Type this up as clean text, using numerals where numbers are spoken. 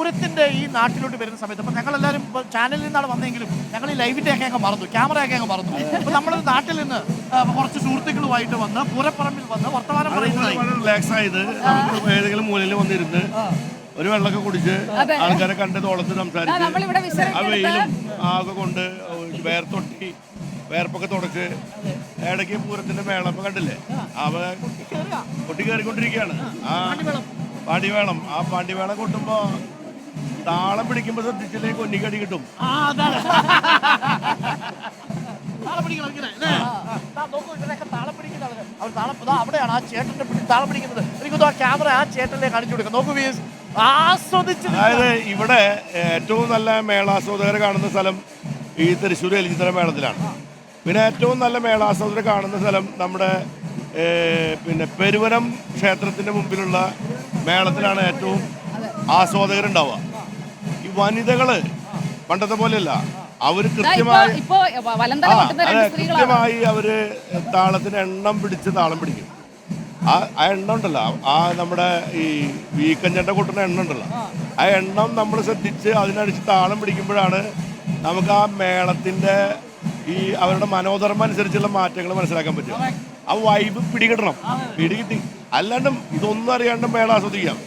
പൂരത്തിന്റെ ഈ നാട്ടിലോട്ട് വരുന്ന സമയത്ത് അപ്പൊ ഞങ്ങളെല്ലാവരും ചാനലിൽ നിന്നാണ് വന്നെങ്കിലും ഞങ്ങൾ ഈ ലൈവിന്റെ ഒക്കെ അങ്ങ് മറന്നു, ക്യാമറയൊക്കെ അങ്ങ് മറന്നു. അപ്പൊ നമ്മൾ നാട്ടിൽ നിന്ന് കുറച്ച് സുഹൃത്തുക്കളുമായിട്ട് വന്ന് പൂരപ്പറമ്പിൽ വന്ന് വർത്തമാനം പറയുന്നതായി റിലാക്സ് ആയത് നമുക്ക് ഏതെങ്കിലും മൂലയിൽ വന്നിരുന്ന് ഒരു വെള്ളമൊക്കെ കുടിച്ച് ആൾക്കാരെ കണ്ട് തോളത്ത് സംസാരിച്ച് ആ വെയിലും ആകെ കൊണ്ട് വേർത്തൊട്ടി വേർപ്പൊക്കെ തുടച്ച് ഇടയ്ക്ക് പൂരത്തിന്റെ മേളപ്പ് കണ്ടില്ലേ അവ കൊട്ടി കയറിക്കൊണ്ടിരിക്കുകയാണ്. ആ പാണ്ടിവേളം, ആ പാണ്ടിവേളം കൊട്ടുമ്പോ താളം പിടിക്കുമ്പോ ശ്രദ്ധിച്ചില്ലെങ്കിൽ കൊന്നിക്കടി കിട്ടും. അവിടെയാണ് ആ ചേട്ടന്റെ താളം പിടിക്കുന്നത്. എനിക്കൊന്നും ആ ക്യാമറ ആ ചേട്ടനെ കാണിച്ചു കൊടുക്കാം. നോക്കൂ വീസ്, ആസ്വദിച്ച്. അതായത് ഇവിടെ ഏറ്റവും നല്ല മേളാസ്വാദകരെ കാണുന്ന സ്ഥലം ഈ തൃശ്ശൂർ എലിച്ചിത്തറ മേളത്തിലാണ്. പിന്നെ ഏറ്റവും നല്ല മേളാസ്വാദകരെ കാണുന്ന സ്ഥലം നമ്മുടെ പിന്നെ പെരുവനം ക്ഷേത്രത്തിന്റെ മുമ്പിലുള്ള മേളത്തിലാണ് ഏറ്റവും ആസ്വാദകരുണ്ടാവുക. ഈ വനിതകള് പണ്ടത്തെ പോലെയല്ല, അവര് കൃത്യമായി അവര് താളത്തിന് എണ്ണം പിടിച്ച് താളം പിടിക്കും. ആ എണ്ണം ഉണ്ടല്ലോ, ആ നമ്മുടെ ഈ വീക്കഞ്ചണ്ട കൊട്ടുന്ന എണ്ണം ഉണ്ടല്ലോ, ആ എണ്ണം നമ്മൾ ശ്രദ്ധിച്ച് അതിനടിച്ച് താളം പിടിക്കുമ്പോഴാണ് നമുക്ക് ആ മേളത്തിന്റെ ഈ അവരുടെ മനോധർമ്മം അനുസരിച്ചുള്ള മാറ്റങ്ങൾ മനസ്സിലാക്കാൻ പറ്റും. ആ വൈബ് പിടികിട്ടണം, പിടികിട്ടി. അല്ലാണ്ടും ഇതൊന്നും അറിയാണ്ട് മേള ആസ്വദിക്കാം.